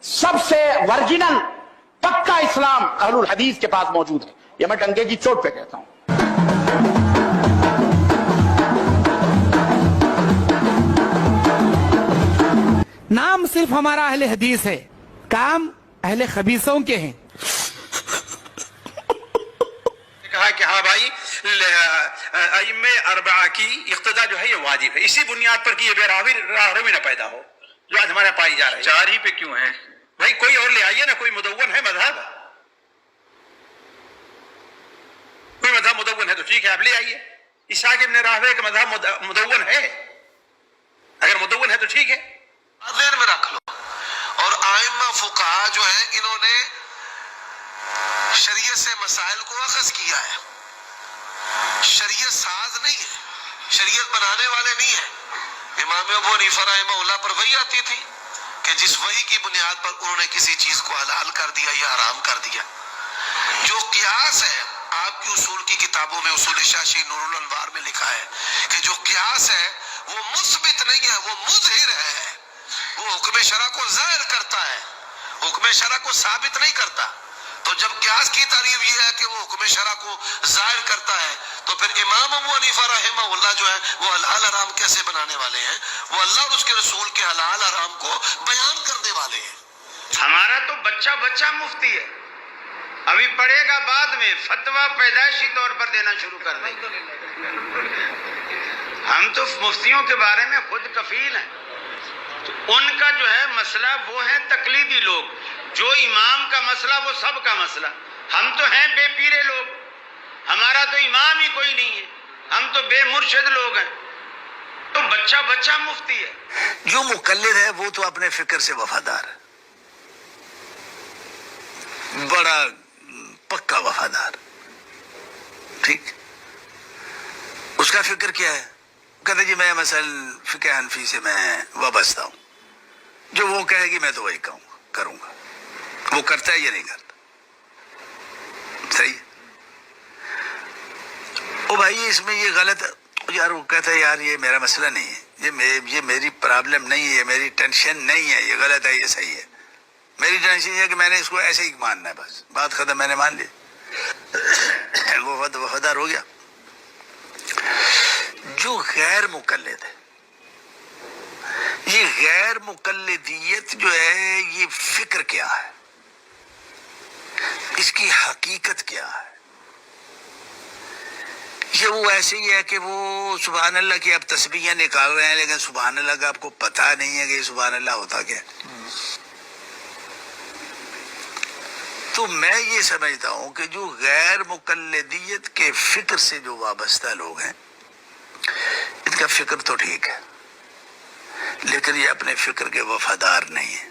سب سے ورجنل پکا اسلام اہل الحدیث کے پاس موجود ہے. یہ میں ڈنگے کی چوٹ پہ کہتا ہوں. نام صرف ہمارا اہل حدیث ہے، کام اہل خبیثوں کے ہیں. کہا کہ ہاں بھائی ائمہ اربعہ کی اقتداء جو ہے یہ واجب ہے، اسی بنیاد پر کہ یہ بے راہروی نہ پیدا ہو جو آج ہمارے پائی جا رہی ہے. چار ہی پہ کیوں ہے بھائی؟ کوئی اور لے آئیے نا. کوئی مدون ہے مذہب، کوئی مذہب مدون ہے تو ٹھیک ہے آپ لے آئیے. اسحاق ابن راہویہ کا مذہب مدون ہے، اگر مدون ہے تو ٹھیک ہے. ذہن میں رکھ لو. اور ائمہ فقہا جو ہیں انہوں نے شریعت سے مسائل کو اخذ کیا ہے. شریعت ساز نہیں ہے، شریعت بنانے والے نہیں ہیں. امام ابو حنیفہ رحمہ اللہ پر وحی آتی تھی کہ جس وحی کی بنیاد پر انہوں نے کسی چیز کو حلال کر دیا یا حرام کر دیا. جو قیاس ہے آپ کی اصول کی کتابوں میں، اصول شاشی نور الانوار میں لکھا ہے کہ جو قیاس ہے وہ مثبت نہیں ہے، وہ مظہر ہے. وہ حکم شرع کو ظاہر کرتا ہے، حکم شرع کو ثابت نہیں کرتا. تو جب قیاس کی تعریف یہ ہے کہ وہ حکم شرع کو ظاہر کرتا ہے تو پھر امام ابو حنیفہ رحمہ اللہ جو ہے وہ حلال حرام کیسے بنانے والے ہیں؟ وہ اللہ اور اس کے رسول کے حلال حرام کو بیان کرنے والے ہیں. ہمارا تو بچہ بچہ مفتی ہے، ابھی پڑھے گا بعد میں فتویٰ پیدائشی طور پر دینا شروع کر دیں گے. ہم تو مفتیوں کے بارے میں خود کفیل ہیں. ان کا جو ہے مسئلہ وہ ہیں تقلیدی لوگ، جو امام کا مسئلہ وہ سب کا مسئلہ. ہم تو ہیں بے پیرے لوگ، ہمارا تو امام ہی کوئی نہیں ہے، ہم تو بے مرشد لوگ ہیں. تو بچہ بچہ مفتی ہے. جو مقلد ہے وہ تو اپنے فکر سے وفادار ہے، بڑا پکا وفادار. ٹھیک، اس کا فکر کیا ہے؟ کہتے جی میں مثلا فقہ حنفی سے میں وابستہ ہوں، جو وہ کہے گی میں تو وہی کروں گا. وہ کرتا ہے یا نہیں کرتا؟ صحیح. او بھائی اس میں یہ غلط یار. وہ کہتا ہے یار یہ میرا مسئلہ نہیں ہے، یہ میری پرابلم نہیں ہے، میری ٹینشن نہیں ہے، یہ غلط ہے، یہ صحیح ہے. میری ٹینشن یہ ہے کہ میں نے اس کو ایسے ہی ماننا ہے، بس بات ختم، میں نے مان لی. وہ وفادار ہو گیا. جو غیر مقلد ہے، یہ غیر مقلدیت جو ہے یہ فکر کیا ہے، اس کی حقیقت کیا ہے؟ یہ وہ ایسے ہی ہے کہ وہ سبحان اللہ کی اب تسبیحیں نکال رہے ہیں لیکن سبحان اللہ کا آپ کو پتہ نہیں ہے کہ سبحان اللہ ہوتا کیا. تو میں یہ سمجھتا ہوں کہ جو غیر مقلدیت کے فکر سے جو وابستہ لوگ ہیں ان کا فکر تو ٹھیک ہے لیکن یہ اپنے فکر کے وفادار نہیں ہیں.